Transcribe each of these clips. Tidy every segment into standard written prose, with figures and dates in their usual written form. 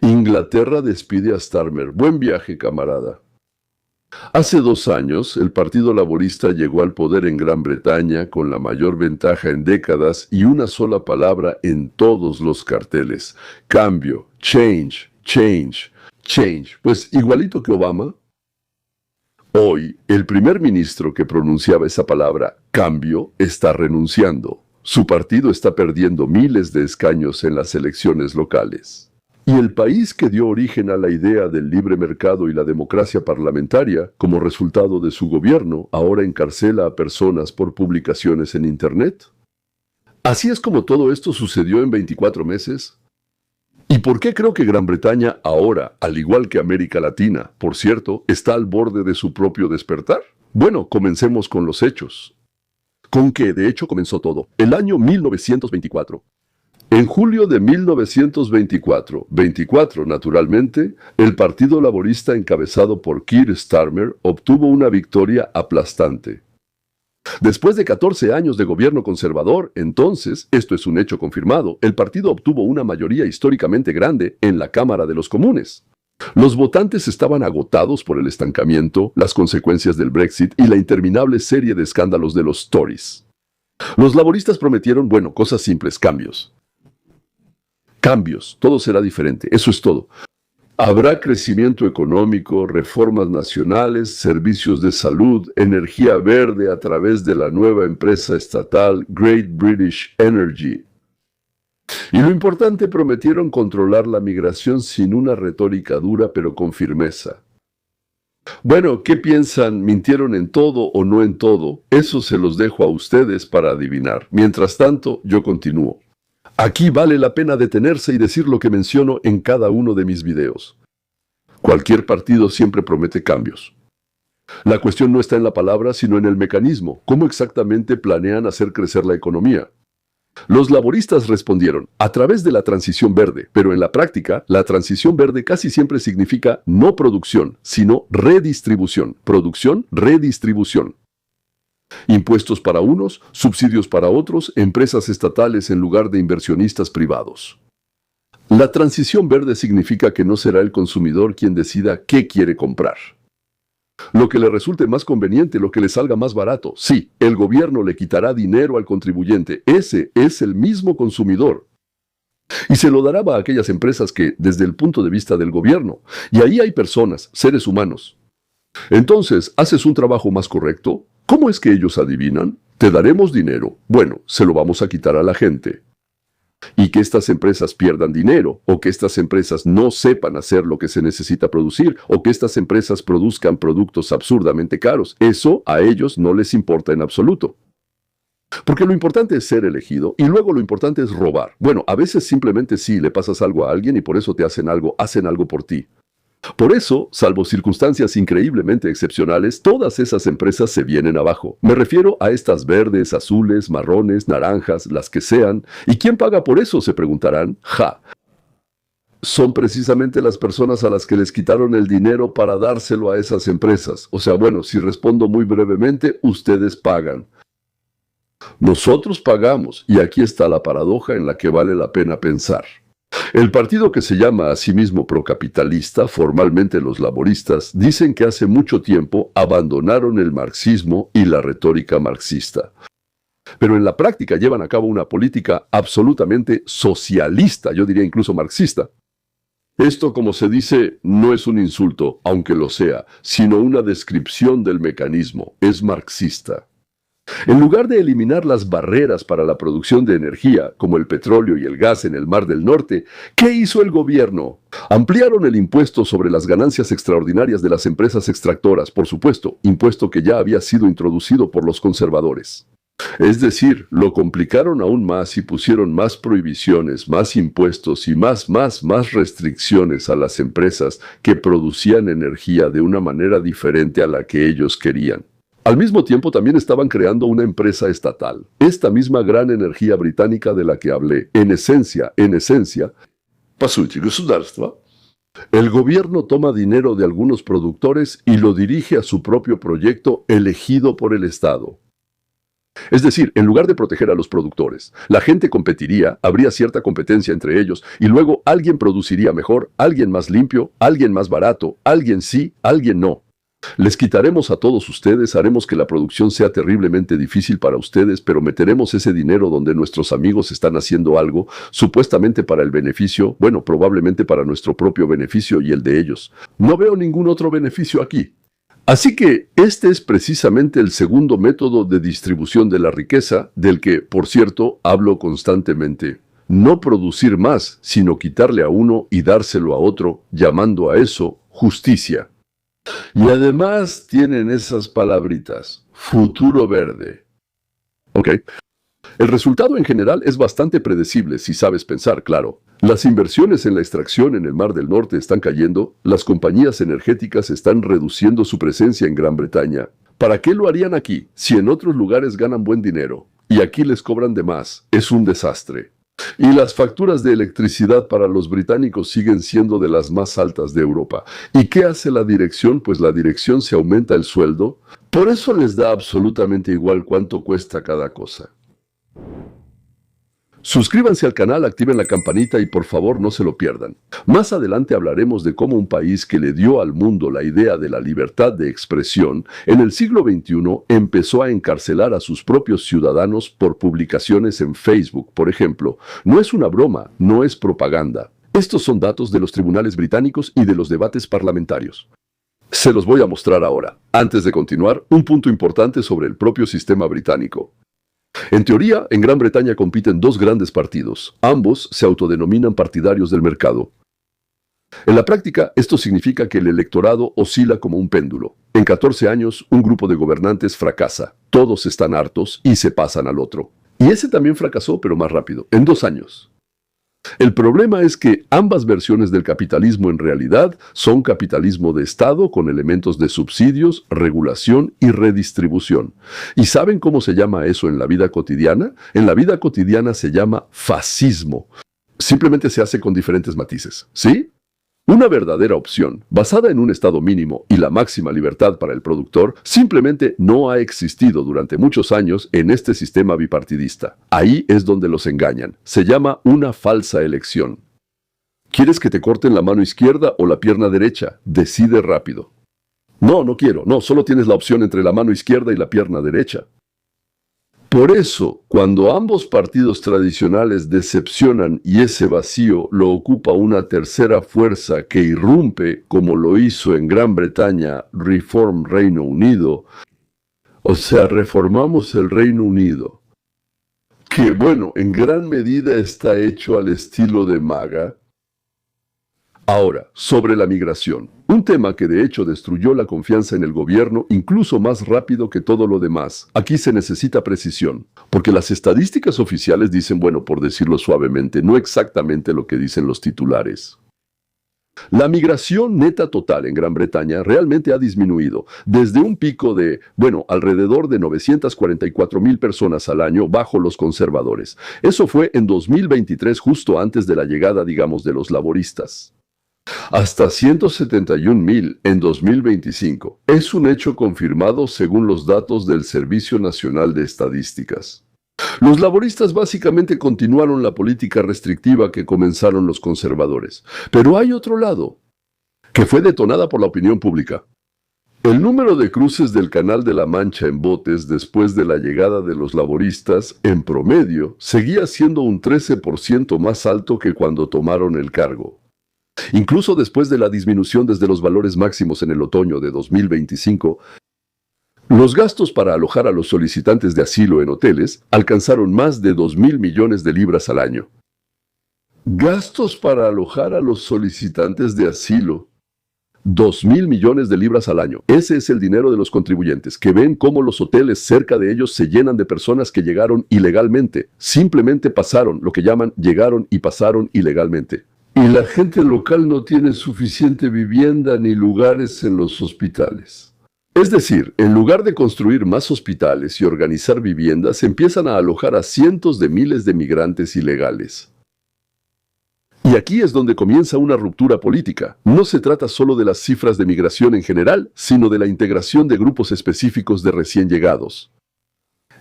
Inglaterra despide a Starmer. Buen viaje, camarada. Hace 2 años, el Partido Laborista llegó al poder en Gran Bretaña con la mayor ventaja en décadas y una sola palabra en todos los carteles. Cambio, change, change, change. Pues igualito que Obama. Hoy, el primer ministro que pronunciaba esa palabra, cambio, está renunciando. Su partido está perdiendo miles de escaños en las elecciones locales. Y el país que dio origen a la idea del libre mercado y la democracia parlamentaria, como resultado de su gobierno, ahora encarcela a personas por publicaciones en Internet. Así es como todo esto sucedió en 24 meses. ¿Y por qué creo que Gran Bretaña ahora, al igual que América Latina, por cierto, está al borde de su propio despertar? Bueno, comencemos con los hechos. Con que, de hecho, comenzó todo. El año 1924. En julio de 1924, 24 naturalmente, el Partido Laborista encabezado por Keir Starmer obtuvo una victoria aplastante. Después de 14 años de gobierno conservador, entonces, esto es un hecho confirmado, el partido obtuvo una mayoría históricamente grande en la Cámara de los Comunes. Los votantes estaban agotados por el estancamiento, las consecuencias del Brexit y la interminable serie de escándalos de los Tories. Los laboristas prometieron, cosas simples, cambios. Cambios, todo será diferente, eso es todo. Habrá crecimiento económico, reformas nacionales, servicios de salud, energía verde a través de la nueva empresa estatal Great British Energy. Y lo importante, prometieron controlar la migración sin una retórica dura pero con firmeza. Bueno, ¿qué piensan? ¿Mintieron en todo o no en todo? Eso se los dejo a ustedes para adivinar. Mientras tanto, yo continúo. Aquí vale la pena detenerse y decir lo que menciono en cada uno de mis videos. Cualquier partido siempre promete cambios. La cuestión no está en la palabra, sino en el mecanismo. ¿Cómo exactamente planean hacer crecer la economía? Los laboristas respondieron, a través de la transición verde, pero en la práctica, la transición verde casi siempre significa no producción, sino redistribución. Producción, redistribución. Impuestos para unos, subsidios para otros, empresas estatales en lugar de inversionistas privados. La transición verde significa que no será el consumidor quien decida qué quiere comprar. Lo que le resulte más conveniente, lo que le salga más barato. Sí, el gobierno le quitará dinero al contribuyente. Ese es el mismo consumidor. Y se lo dará a aquellas empresas que, desde el punto de vista del gobierno, y ahí hay personas, seres humanos. Entonces, ¿haces un trabajo más correcto? ¿Cómo es que ellos adivinan? Te daremos dinero. Bueno, se lo vamos a quitar a la gente. Y que estas empresas pierdan dinero, o que estas empresas no sepan hacer lo que se necesita producir, o que estas empresas produzcan productos absurdamente caros, eso a ellos no les importa en absoluto. Porque lo importante es ser elegido, y luego lo importante es robar. Bueno, a veces simplemente sí, le pasas algo a alguien y por eso te hacen algo por ti. Por eso, salvo circunstancias increíblemente excepcionales, todas esas empresas se vienen abajo. Me refiero a estas verdes, azules, marrones, naranjas, las que sean. ¿Y quién paga por eso?, se preguntarán. Son precisamente las personas a las que les quitaron el dinero para dárselo a esas empresas. O sea, si respondo muy brevemente, ustedes pagan. Nosotros pagamos, y aquí está la paradoja en la que vale la pena pensar. El partido que se llama a sí mismo procapitalista, formalmente los laboristas, dicen que hace mucho tiempo abandonaron el marxismo y la retórica marxista. Pero en la práctica llevan a cabo una política absolutamente socialista, yo diría incluso marxista. Esto, como se dice, no es un insulto, aunque lo sea, sino una descripción del mecanismo, es marxista. En lugar de eliminar las barreras para la producción de energía, como el petróleo y el gas en el Mar del Norte, ¿qué hizo el gobierno? Ampliaron el impuesto sobre las ganancias extraordinarias de las empresas extractoras, por supuesto, impuesto que ya había sido introducido por los conservadores. Es decir, lo complicaron aún más y pusieron más prohibiciones, más impuestos y más restricciones a las empresas que producían energía de una manera diferente a la que ellos querían. Al mismo tiempo también estaban creando una empresa estatal, esta misma gran energía británica de la que hablé. En esencia, по сути, государство. El gobierno toma dinero de algunos productores y lo dirige a su propio proyecto elegido por el Estado. Es decir, en lugar de proteger a los productores, la gente competiría, habría cierta competencia entre ellos, y luego alguien produciría mejor, alguien más limpio, alguien más barato, alguien sí, alguien no. Les quitaremos a todos ustedes, haremos que la producción sea terriblemente difícil para ustedes, pero meteremos ese dinero donde nuestros amigos están haciendo algo, supuestamente para el beneficio, bueno, probablemente para nuestro propio beneficio y el de ellos. No veo ningún otro beneficio aquí. Así que este es precisamente el segundo método de distribución de la riqueza, del que, por cierto, hablo constantemente. No producir más, sino quitarle a uno y dárselo a otro, llamando a eso justicia. Y además tienen esas palabritas, futuro verde. Ok. El resultado en general es bastante predecible si sabes pensar, claro. Las inversiones en la extracción en el Mar del Norte están cayendo, las compañías energéticas están reduciendo su presencia en Gran Bretaña. ¿Para qué lo harían aquí, si en otros lugares ganan buen dinero? Y aquí les cobran de más. Es un desastre. Y las facturas de electricidad para los británicos siguen siendo de las más altas de Europa. ¿Y qué hace la dirección? Pues la dirección se aumenta el sueldo. Por eso les da absolutamente igual cuánto cuesta cada cosa. Suscríbanse al canal, activen la campanita y por favor no se lo pierdan. Más adelante hablaremos de cómo un país que le dio al mundo la idea de la libertad de expresión, en el siglo XXI empezó a encarcelar a sus propios ciudadanos por publicaciones en Facebook, por ejemplo. No es una broma, no es propaganda. Estos son datos de los tribunales británicos y de los debates parlamentarios. Se los voy a mostrar ahora. Antes de continuar, un punto importante sobre el propio sistema británico. En teoría, en Gran Bretaña compiten dos grandes partidos. Ambos se autodenominan partidarios del mercado. En la práctica, esto significa que el electorado oscila como un péndulo. En 14 años, un grupo de gobernantes fracasa. Todos están hartos y se pasan al otro. Y ese también fracasó, pero más rápido, en 2 años. El problema es que ambas versiones del capitalismo en realidad son capitalismo de Estado con elementos de subsidios, regulación y redistribución. ¿Y saben cómo se llama eso en la vida cotidiana? En la vida cotidiana se llama fascismo. Simplemente se hace con diferentes matices, ¿sí? Una verdadera opción, basada en un Estado mínimo y la máxima libertad para el productor, simplemente no ha existido durante muchos años en este sistema bipartidista. Ahí es donde los engañan. Se llama una falsa elección. ¿Quieres que te corten la mano izquierda o la pierna derecha? Decide rápido. No, no quiero. No, solo tienes la opción entre la mano izquierda y la pierna derecha. Por eso, cuando ambos partidos tradicionales decepcionan y ese vacío lo ocupa una tercera fuerza que irrumpe, como lo hizo en Gran Bretaña Reform Reino Unido, o sea, reformamos el Reino Unido, que bueno, en gran medida está hecho al estilo de MAGA. Ahora, sobre la migración, un tema que de hecho destruyó la confianza en el gobierno incluso más rápido que todo lo demás. Aquí se necesita precisión, porque las estadísticas oficiales dicen, bueno, por decirlo suavemente, no exactamente lo que dicen los titulares. La migración neta total en Gran Bretaña realmente ha disminuido, desde un pico de, bueno, alrededor de 944,000 personas al año bajo los conservadores. Eso fue en 2023, justo antes de la llegada, digamos, de los laboristas. Hasta 171,000 en 2025. Es un hecho confirmado según los datos del Servicio Nacional de Estadísticas. Los laboristas básicamente continuaron la política restrictiva que comenzaron los conservadores. Pero hay otro lado, que fue detonada por la opinión pública. El número de cruces del Canal de la Mancha en botes después de la llegada de los laboristas, en promedio, seguía siendo un 13% más alto que cuando tomaron el cargo. Incluso después de la disminución desde los valores máximos en el otoño de 2025, los gastos para alojar a los solicitantes de asilo en hoteles alcanzaron más de 2,000 millones de libras al año. Gastos para alojar a los solicitantes de asilo. 2,000 millones de libras al año. Ese es el dinero de los contribuyentes, que ven cómo los hoteles cerca de ellos se llenan de personas que llegaron ilegalmente. Simplemente pasaron, lo que llaman llegaron y pasaron ilegalmente. Y la gente local no tiene suficiente vivienda ni lugares en los hospitales. Es decir, en lugar de construir más hospitales y organizar viviendas, empiezan a alojar a cientos de miles de migrantes ilegales. Y aquí es donde comienza una ruptura política. No se trata solo de las cifras de migración en general, sino de la integración de grupos específicos de recién llegados.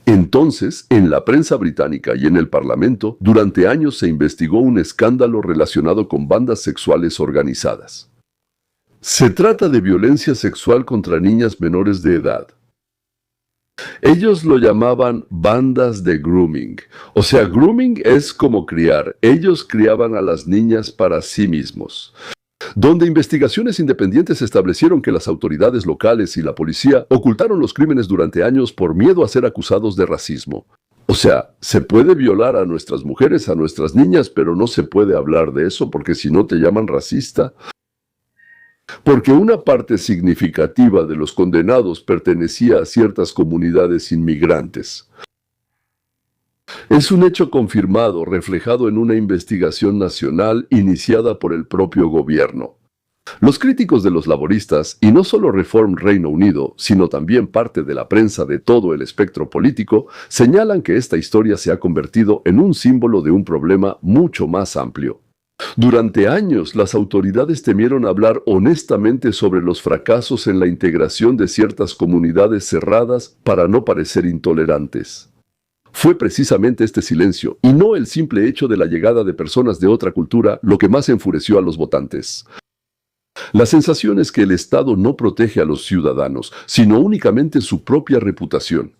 Entonces, en la prensa británica y en el Parlamento, durante años se investigó un escándalo relacionado con bandas sexuales organizadas. Se trata de violencia sexual contra niñas menores de edad. Ellos lo llamaban bandas de grooming. O sea, grooming es como criar. Ellos criaban a las niñas para sí mismos. Donde investigaciones independientes establecieron que las autoridades locales y la policía ocultaron los crímenes durante años por miedo a ser acusados de racismo. O sea, se puede violar a nuestras mujeres, a nuestras niñas, pero no se puede hablar de eso porque si no te llaman racista. Porque una parte significativa de los condenados pertenecía a ciertas comunidades inmigrantes. Es un hecho confirmado, reflejado en una investigación nacional iniciada por el propio gobierno. Los críticos de los laboristas, y no solo Reform Reino Unido, sino también parte de la prensa de todo el espectro político, señalan que esta historia se ha convertido en un símbolo de un problema mucho más amplio. Durante años, las autoridades temieron hablar honestamente sobre los fracasos en la integración de ciertas comunidades cerradas para no parecer intolerantes. Fue precisamente este silencio, y no el simple hecho de la llegada de personas de otra cultura, lo que más enfureció a los votantes. La sensación es que el Estado no protege a los ciudadanos, sino únicamente su propia reputación.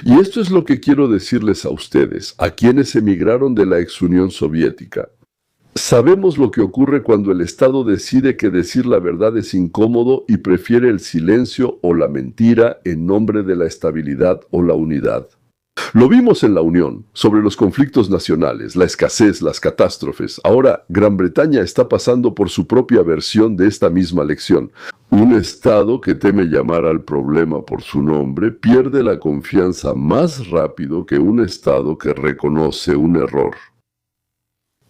Y esto es lo que quiero decirles a ustedes, a quienes emigraron de la ex Unión Soviética. Sabemos lo que ocurre cuando el Estado decide que decir la verdad es incómodo y prefiere el silencio o la mentira en nombre de la estabilidad o la unidad. Lo vimos en la Unión, sobre los conflictos nacionales, la escasez, las catástrofes. Ahora, Gran Bretaña está pasando por su propia versión de esta misma lección. Un Estado que teme llamar al problema por su nombre pierde la confianza más rápido que un Estado que reconoce un error.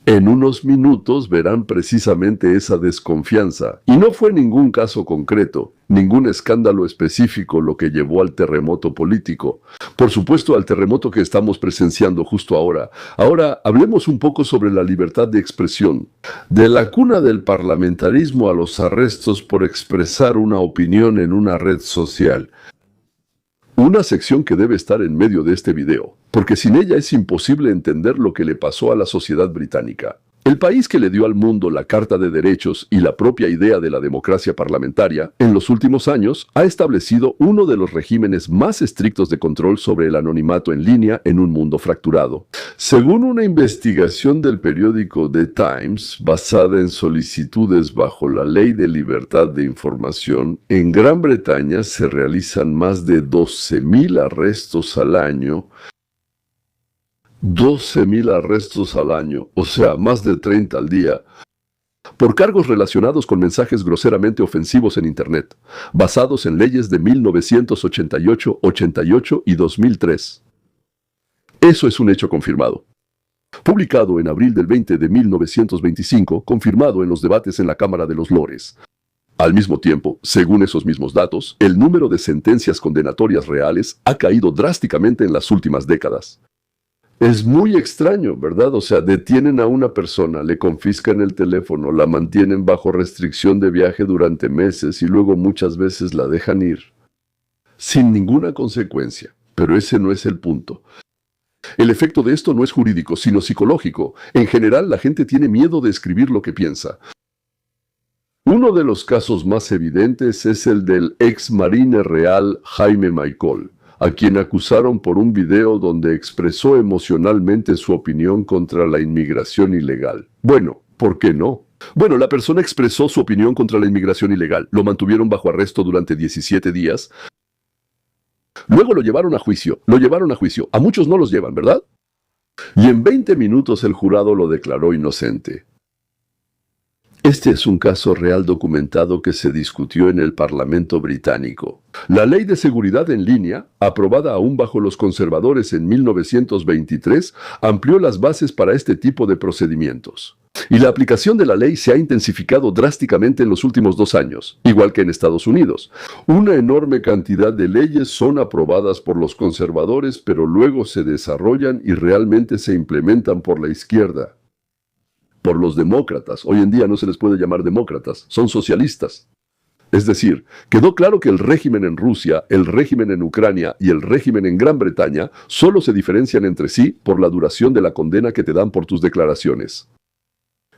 En unos minutos verán precisamente esa desconfianza. Y no fue ningún caso concreto, ningún escándalo específico lo que llevó al terremoto político. Por supuesto, al terremoto que estamos presenciando justo ahora. Ahora, hablemos un poco sobre la libertad de expresión. De la cuna del parlamentarismo a los arrestos por expresar una opinión en una red social. Una sección que debe estar en medio de este video, porque sin ella es imposible entender lo que le pasó a la sociedad británica. El país que le dio al mundo la Carta de Derechos y la propia idea de la democracia parlamentaria, en los últimos años, ha establecido uno de los regímenes más estrictos de control sobre el anonimato en línea en un mundo fracturado. Según una investigación del periódico The Times, basada en solicitudes bajo la Ley de Libertad de Información, en Gran Bretaña se realizan más de 12.000 arrestos al año. 12.000 arrestos al año, o sea, más de 30 al día, por cargos relacionados con mensajes groseramente ofensivos en Internet, basados en leyes de 1988, 88 y 2003. Eso es un hecho confirmado. Publicado en abril del 20 de 1925, confirmado en los debates en la Cámara de los Lores. Al mismo tiempo, según esos mismos datos, el número de sentencias condenatorias reales ha caído drásticamente en las últimas décadas. Es muy extraño, ¿verdad? O sea, detienen a una persona, le confiscan el teléfono, la mantienen bajo restricción de viaje durante meses y luego muchas veces la dejan ir. Sin ninguna consecuencia. Pero ese no es el punto. El efecto de esto no es jurídico, sino psicológico. En general, la gente tiene miedo de escribir lo que piensa. Uno de los casos más evidentes es el del ex marine real Jaime Michael, a quien acusaron por un video donde expresó emocionalmente su opinión contra la inmigración ilegal. Bueno, ¿por qué no? Bueno, la persona expresó su opinión contra la inmigración ilegal. Lo mantuvieron bajo arresto durante 17 días. Luego lo llevaron a juicio. A muchos no los llevan, ¿verdad? Y en 20 minutos el jurado lo declaró inocente. Este es un caso real documentado que se discutió en el Parlamento británico. La Ley de Seguridad en Línea, aprobada aún bajo los conservadores en 1923, amplió las bases para este tipo de procedimientos. Y la aplicación de la ley se ha intensificado drásticamente en los últimos 2 años, igual que en Estados Unidos. Una enorme cantidad de leyes son aprobadas por los conservadores, pero luego se desarrollan y realmente se implementan por la izquierda. Por los demócratas. Hoy en día no se les puede llamar demócratas, son socialistas. Es decir, quedó claro que el régimen en Rusia, el régimen en Ucrania y el régimen en Gran Bretaña solo se diferencian entre sí por la duración de la condena que te dan por tus declaraciones,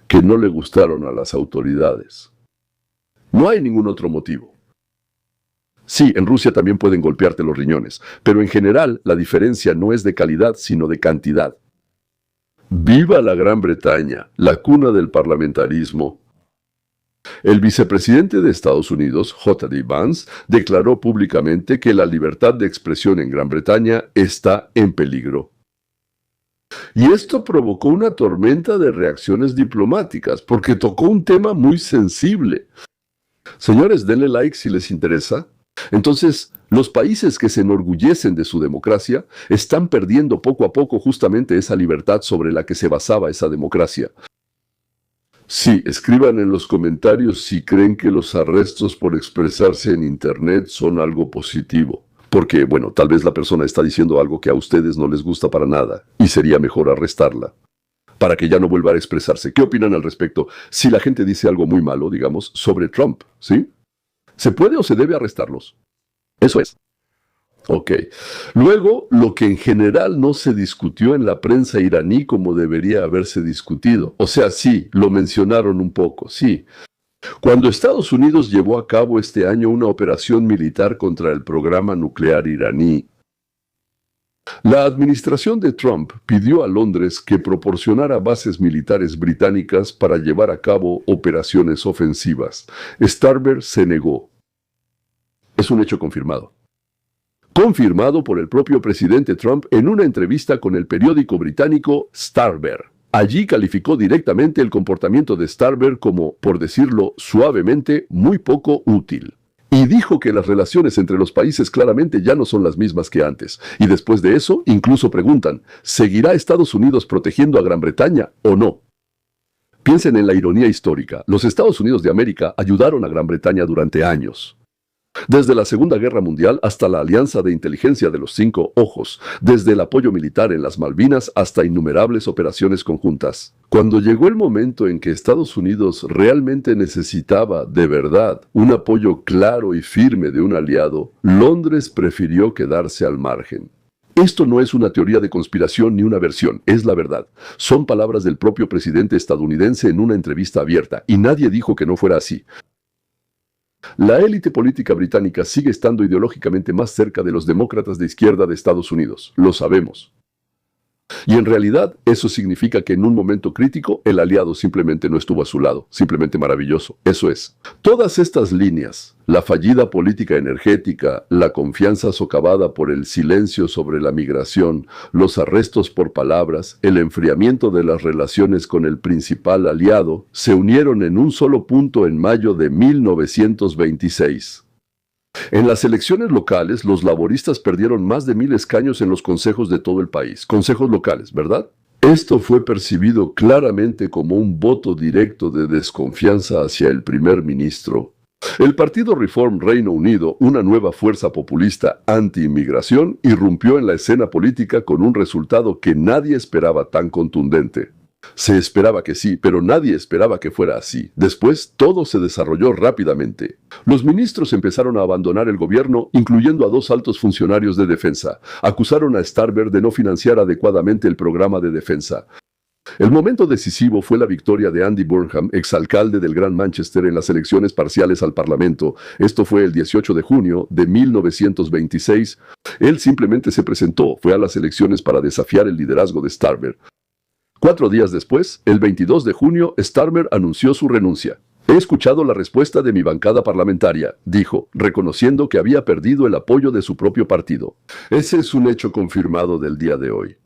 que no le gustaron a las autoridades. No hay ningún otro motivo. Sí, en Rusia también pueden golpearte los riñones, pero en general la diferencia no es de calidad, sino de cantidad. ¡Viva la Gran Bretaña, la cuna del parlamentarismo! El vicepresidente de Estados Unidos, J.D. Vance, declaró públicamente que la libertad de expresión en Gran Bretaña está en peligro. Y esto provocó una tormenta de reacciones diplomáticas, porque tocó un tema muy sensible. Señores, denle like si les interesa. Entonces, los países que se enorgullecen de su democracia están perdiendo poco a poco justamente esa libertad sobre la que se basaba esa democracia. Sí, escriban en los comentarios si creen que los arrestos por expresarse en Internet son algo positivo. Porque, bueno, tal vez la persona está diciendo algo que a ustedes no les gusta para nada, y sería mejor arrestarla, para que ya no vuelva a expresarse. ¿Qué opinan al respecto? Si la gente dice algo muy malo, digamos, sobre Trump, ¿sí? ¿Se puede o se debe arrestarlos? Eso es. Ok. Luego, lo que en general no se discutió en la prensa iraní como debería haberse discutido. O sea, sí, lo mencionaron un poco, sí. Cuando Estados Unidos llevó a cabo este año una operación militar contra el programa nuclear iraní, la administración de Trump pidió a Londres que proporcionara bases militares británicas para llevar a cabo operaciones ofensivas. Starmer se negó. Es un hecho confirmado. Confirmado por el propio presidente Trump en una entrevista con el periódico británico Starmer. Allí calificó directamente el comportamiento de Starmer como, por decirlo suavemente, muy poco útil. Y dijo que las relaciones entre los países claramente ya no son las mismas que antes. Y después de eso, incluso preguntan, ¿seguirá Estados Unidos protegiendo a Gran Bretaña o no? Piensen en la ironía histórica. Los Estados Unidos de América ayudaron a Gran Bretaña durante años. Desde la Segunda Guerra Mundial hasta la Alianza de Inteligencia de los Cinco Ojos, desde el apoyo militar en las Malvinas hasta innumerables operaciones conjuntas. Cuando llegó el momento en que Estados Unidos realmente necesitaba, de verdad, un apoyo claro y firme de un aliado, Londres prefirió quedarse al margen. Esto no es una teoría de conspiración ni una versión, es la verdad. Son palabras del propio presidente estadounidense en una entrevista abierta, y nadie dijo que no fuera así. La élite política británica sigue estando ideológicamente más cerca de los demócratas de izquierda de Estados Unidos, lo sabemos. Y en realidad eso significa que en un momento crítico el aliado simplemente no estuvo a su lado, simplemente maravilloso, eso es. Todas estas líneas, la fallida política energética, la confianza socavada por el silencio sobre la migración, los arrestos por palabras, el enfriamiento de las relaciones con el principal aliado, se unieron en un solo punto en mayo de 1926. En las elecciones locales, los laboristas perdieron más de 1000 escaños en los consejos de todo el país. Consejos locales, ¿verdad? Esto fue percibido claramente como un voto directo de desconfianza hacia el primer ministro. El partido Reform Reino Unido, una nueva fuerza populista anti-inmigración, irrumpió en la escena política con un resultado que nadie esperaba tan contundente. Se esperaba que sí, pero nadie esperaba que fuera así. Después, todo se desarrolló rápidamente. Los ministros empezaron a abandonar el gobierno, incluyendo a 2 altos funcionarios de defensa. Acusaron a Starmer de no financiar adecuadamente el programa de defensa. El momento decisivo fue la victoria de Andy Burnham, exalcalde del Gran Manchester, en las elecciones parciales al Parlamento. Esto fue el 18 de junio de 1926. Él simplemente se presentó, fue a las elecciones para desafiar el liderazgo de Starmer. 4 días después, el 22 de junio, Starmer anunció su renuncia. He escuchado la respuesta de mi bancada parlamentaria, dijo, reconociendo que había perdido el apoyo de su propio partido. Ese es un hecho confirmado del día de hoy.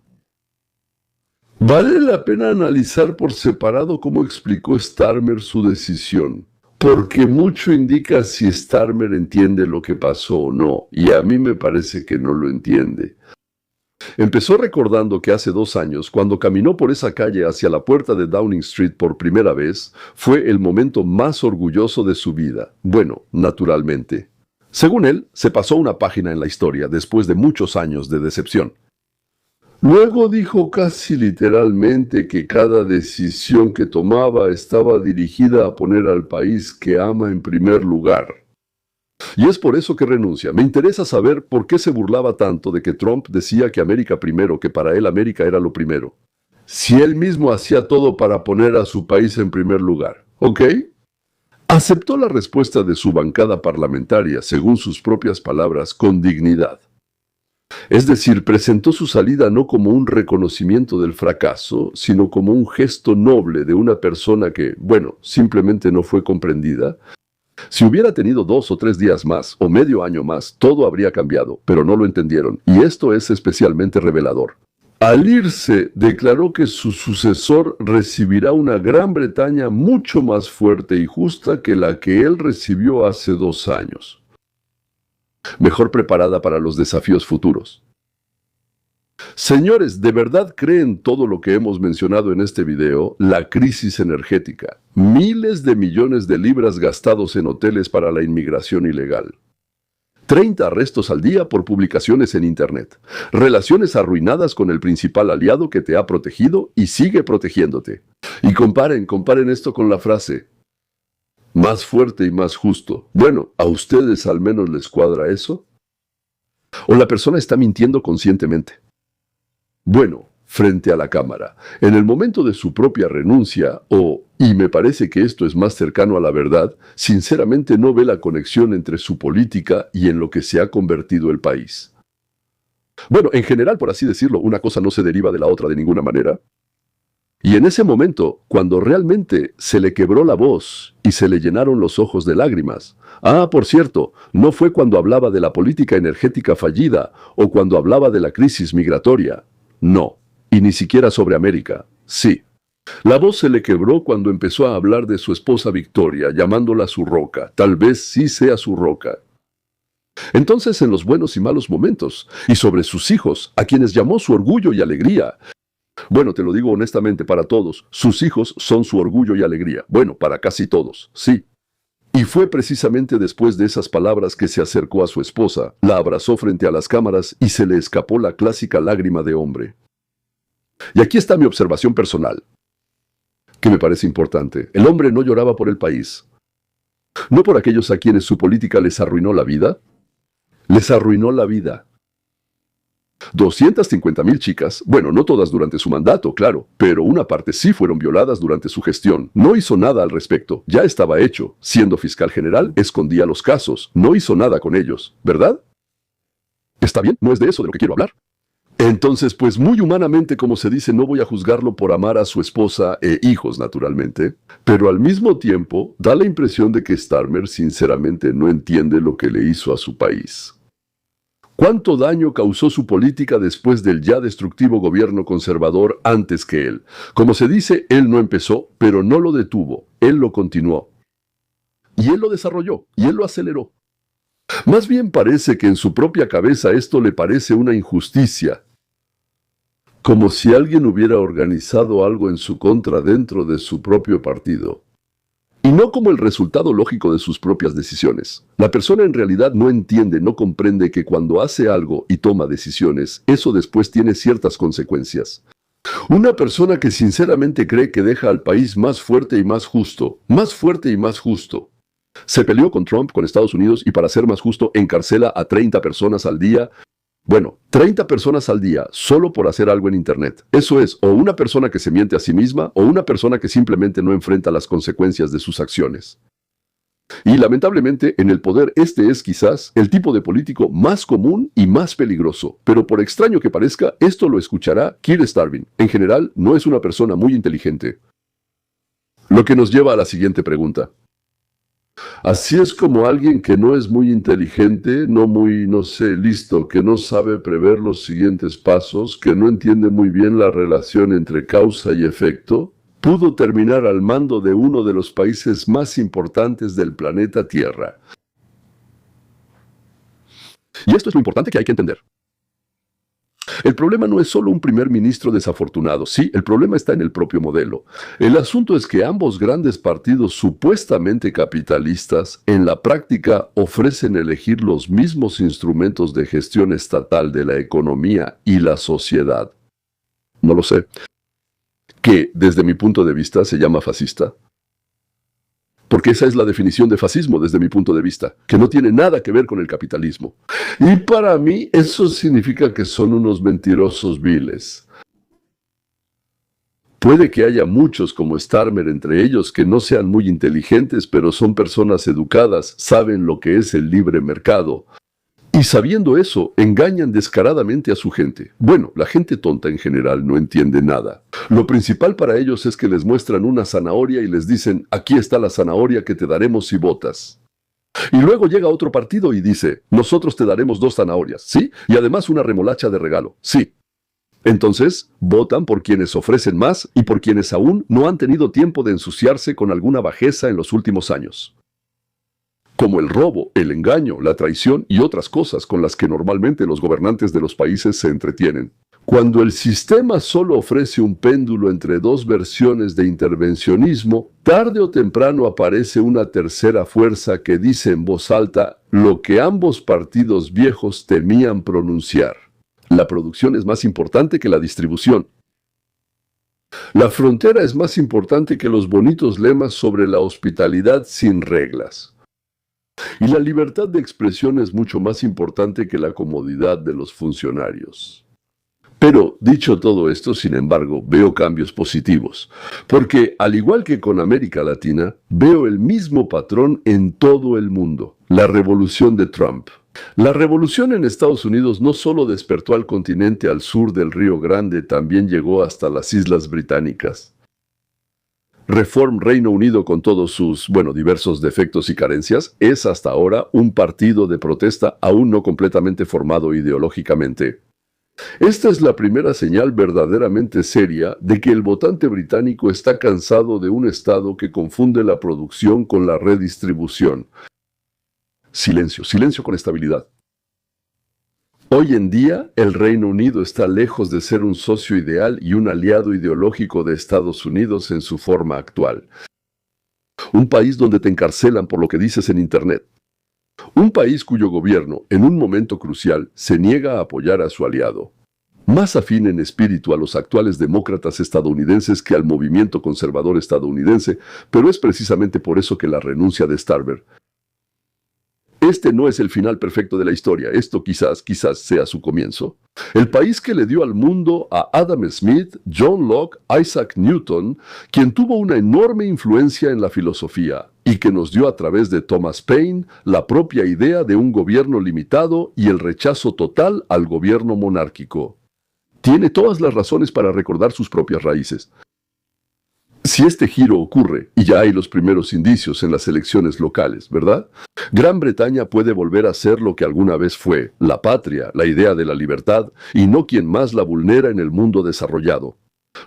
Vale la pena analizar por separado cómo explicó Starmer su decisión, porque mucho indica si Starmer entiende lo que pasó o no, y a mí me parece que no lo entiende. Empezó recordando que hace 2 años, cuando caminó por esa calle hacia la puerta de Downing Street por primera vez, fue el momento más orgulloso de su vida. Bueno, naturalmente. Según él, se pasó una página en la historia después de muchos años de decepción. Luego dijo casi literalmente que cada decisión que tomaba estaba dirigida a poner al país que ama en primer lugar. Y es por eso que renuncia. Me interesa saber por qué se burlaba tanto de que Trump decía que América primero, que para él América era lo primero. Si él mismo hacía todo para poner a su país en primer lugar. ¿Ok? Aceptó la respuesta de su bancada parlamentaria, según sus propias palabras, con dignidad. Es decir, presentó su salida no como un reconocimiento del fracaso, sino como un gesto noble de una persona que, bueno, simplemente no fue comprendida. Si hubiera tenido 2 o 3 días más, o medio año más, todo habría cambiado, pero no lo entendieron, y esto es especialmente revelador. Al irse, declaró que su sucesor recibirá una Gran Bretaña mucho más fuerte y justa que la que él recibió hace 2 años. Mejor preparada para los desafíos futuros. Señores, ¿de verdad creen todo lo que hemos mencionado en este video? La crisis energética, miles de millones de libras gastados en hoteles para la inmigración ilegal, 30 arrestos al día por publicaciones en Internet, relaciones arruinadas con el principal aliado que te ha protegido y sigue protegiéndote. Y comparen esto con la frase, más fuerte y más justo. Bueno, ¿a ustedes al menos les cuadra eso? ¿O la persona está mintiendo conscientemente? Bueno, frente a la cámara, en el momento de su propia renuncia, y me parece que esto es más cercano a la verdad, sinceramente no ve la conexión entre su política y en lo que se ha convertido el país. Bueno, en general, por así decirlo, una cosa no se deriva de la otra de ninguna manera. Y en ese momento, cuando realmente se le quebró la voz y se le llenaron los ojos de lágrimas. Por cierto, no fue cuando hablaba de la política energética fallida o cuando hablaba de la crisis migratoria. No, y ni siquiera sobre América. Sí. La voz se le quebró cuando empezó a hablar de su esposa Victoria, llamándola su roca. Tal vez sí sea su roca. Entonces, en los buenos y malos momentos, y sobre sus hijos, a quienes llamó su orgullo y alegría. Bueno, te lo digo honestamente, para todos, sus hijos son su orgullo y alegría. Bueno, para casi todos, sí. Y fue precisamente después de esas palabras que se acercó a su esposa, la abrazó frente a las cámaras y se le escapó la clásica lágrima de hombre. Y aquí está mi observación personal, que me parece importante. El hombre no lloraba por el país, no por aquellos a quienes su política les arruinó la vida. Les arruinó la vida. 250,000 chicas, bueno, no todas durante su mandato, claro, pero una parte sí fueron violadas durante su gestión. No hizo nada al respecto, ya estaba hecho. Siendo fiscal general, escondía los casos, no hizo nada con ellos, ¿verdad? ¿Está bien? No es de eso de lo que quiero hablar. Entonces, pues muy humanamente, como se dice, no voy a juzgarlo por amar a su esposa e hijos, naturalmente, pero al mismo tiempo da la impresión de que Starmer sinceramente no entiende lo que le hizo a su país. ¿Cuánto daño causó su política después del ya destructivo gobierno conservador antes que él? Como se dice, él no empezó, pero no lo detuvo, él lo continuó. Y él lo desarrolló, y él lo aceleró. Más bien parece que en su propia cabeza esto le parece una injusticia. Como si alguien hubiera organizado algo en su contra dentro de su propio partido. Y no como el resultado lógico de sus propias decisiones. La persona en realidad no entiende, no comprende que cuando hace algo y toma decisiones, eso después tiene ciertas consecuencias. Una persona que sinceramente cree que deja al país más fuerte y más justo, más fuerte y más justo. Se peleó con Trump, con Estados Unidos, y para ser más justo, encarcela a 30 personas al día. Bueno, 30 personas al día, solo por hacer algo en Internet. Eso es, o una persona que se miente a sí misma, o una persona que simplemente no enfrenta las consecuencias de sus acciones. Y lamentablemente, en el poder este es quizás el tipo de político más común y más peligroso. Pero por extraño que parezca, esto lo escuchará Keir Starmer. En general, no es una persona muy inteligente. Lo que nos lleva a la siguiente pregunta. Así es como alguien que no es muy inteligente, no muy, no sé, listo, que no sabe prever los siguientes pasos, que no entiende muy bien la relación entre causa y efecto, pudo terminar al mando de uno de los países más importantes del planeta Tierra. Y esto es lo importante que hay que entender. El problema no es solo un primer ministro desafortunado, sí, el problema está en el propio modelo. El asunto es que ambos grandes partidos supuestamente capitalistas, en la práctica ofrecen elegir los mismos instrumentos de gestión estatal de la economía y la sociedad. No lo sé. Que, desde mi punto de vista, se llama fascista. Porque esa es la definición de fascismo desde mi punto de vista, que no tiene nada que ver con el capitalismo. Y para mí eso significa que son unos mentirosos viles. Puede que haya muchos como Starmer entre ellos que no sean muy inteligentes, pero son personas educadas, saben lo que es el libre mercado. Y sabiendo eso, engañan descaradamente a su gente. Bueno, la gente tonta en general no entiende nada. Lo principal para ellos es que les muestran una zanahoria y les dicen, aquí está la zanahoria que te daremos si votas. Y luego llega otro partido y dice, nosotros te daremos 2 zanahorias, ¿sí? Y además una remolacha de regalo, sí. Entonces, votan por quienes ofrecen más y por quienes aún no han tenido tiempo de ensuciarse con alguna bajeza en los últimos años. Como el robo, el engaño, la traición y otras cosas con las que normalmente los gobernantes de los países se entretienen. Cuando el sistema solo ofrece un péndulo entre 2 versiones de intervencionismo, tarde o temprano aparece una tercera fuerza que dice en voz alta lo que ambos partidos viejos temían pronunciar. La producción es más importante que la distribución. La frontera es más importante que los bonitos lemas sobre la hospitalidad sin reglas. Y la libertad de expresión es mucho más importante que la comodidad de los funcionarios. Pero, dicho todo esto, sin embargo, veo cambios positivos. Porque, al igual que con América Latina, veo el mismo patrón en todo el mundo. La revolución de Trump. La revolución en Estados Unidos no solo despertó al continente al sur del Río Grande, también llegó hasta las Islas Británicas. Reform Reino Unido, con todos sus, diversos defectos y carencias, es hasta ahora un partido de protesta aún no completamente formado ideológicamente. Esta es la primera señal verdaderamente seria de que el votante británico está cansado de un Estado que confunde la producción con la redistribución. Silencio, silencio con estabilidad. Hoy en día, el Reino Unido está lejos de ser un socio ideal y un aliado ideológico de Estados Unidos en su forma actual. Un país donde te encarcelan por lo que dices en Internet. Un país cuyo gobierno, en un momento crucial, se niega a apoyar a su aliado. Más afín en espíritu a los actuales demócratas estadounidenses que al movimiento conservador estadounidense, pero es precisamente por eso que la renuncia de Starmer. Este no es el final perfecto de la historia, esto quizás sea su comienzo. El país que le dio al mundo a Adam Smith, John Locke, Isaac Newton, quien tuvo una enorme influencia en la filosofía, y que nos dio a través de Thomas Paine la propia idea de un gobierno limitado y el rechazo total al gobierno monárquico. Tiene todas las razones para recordar sus propias raíces. Si este giro ocurre, y ya hay los primeros indicios en las elecciones locales, ¿verdad? Gran Bretaña puede volver a ser lo que alguna vez fue, la patria, la idea de la libertad, y no quien más la vulnera en el mundo desarrollado.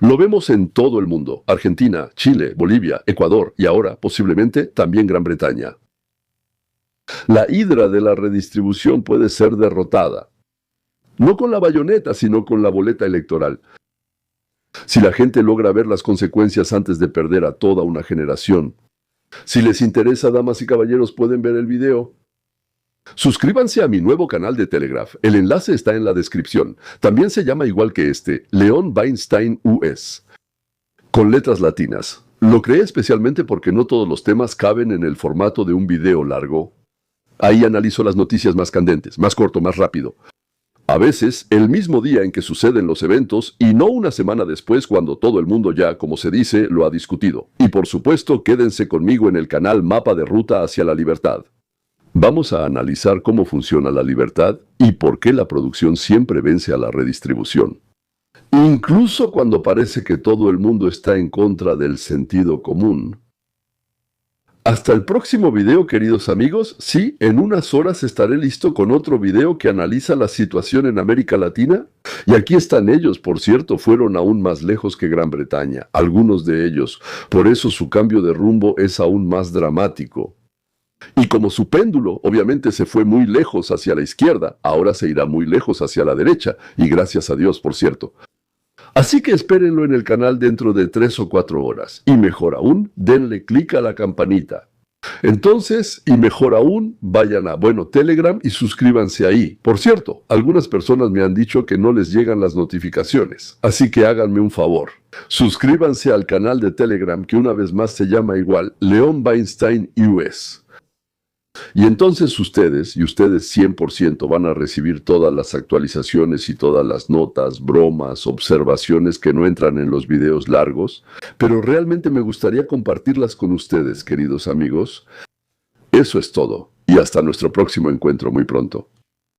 Lo vemos en todo el mundo, Argentina, Chile, Bolivia, Ecuador, y ahora, posiblemente, también Gran Bretaña. La hidra de la redistribución puede ser derrotada. No con la bayoneta, sino con la boleta electoral. Si la gente logra ver las consecuencias antes de perder a toda una generación. Si les interesa, damas y caballeros, pueden ver el video. Suscríbanse a mi nuevo canal de Telegraph. El enlace está en la descripción. También se llama igual que este, Leon Weinstein US. Con letras latinas. Lo creé especialmente porque no todos los temas caben en el formato de un video largo. Ahí analizo las noticias más candentes, más corto, más rápido. A veces, el mismo día en que suceden los eventos y no una semana después cuando todo el mundo ya, como se dice, lo ha discutido. Y por supuesto, quédense conmigo en el canal Mapa de Ruta hacia la Libertad. Vamos a analizar cómo funciona la libertad y por qué la producción siempre vence a la redistribución. Incluso cuando parece que todo el mundo está en contra del sentido común. Hasta el próximo video, queridos amigos. Sí, en unas horas estaré listo con otro video que analiza la situación en América Latina. Y aquí están ellos, por cierto, fueron aún más lejos que Gran Bretaña, algunos de ellos. Por eso su cambio de rumbo es aún más dramático. Y como su péndulo, obviamente se fue muy lejos hacia la izquierda, ahora se irá muy lejos hacia la derecha, y gracias a Dios, por cierto. Así que espérenlo en el canal dentro de 3 o 4 horas. Y mejor aún, denle clic a la campanita. Entonces, y mejor aún, vayan a, Telegram y suscríbanse ahí. Por cierto, algunas personas me han dicho que no les llegan las notificaciones, así que háganme un favor. Suscríbanse al canal de Telegram que una vez más se llama igual, Leon Weinstein US. Y entonces ustedes 100% van a recibir todas las actualizaciones y todas las notas, bromas, observaciones que no entran en los videos largos, pero realmente me gustaría compartirlas con ustedes, queridos amigos. Eso es todo, y hasta nuestro próximo encuentro muy pronto.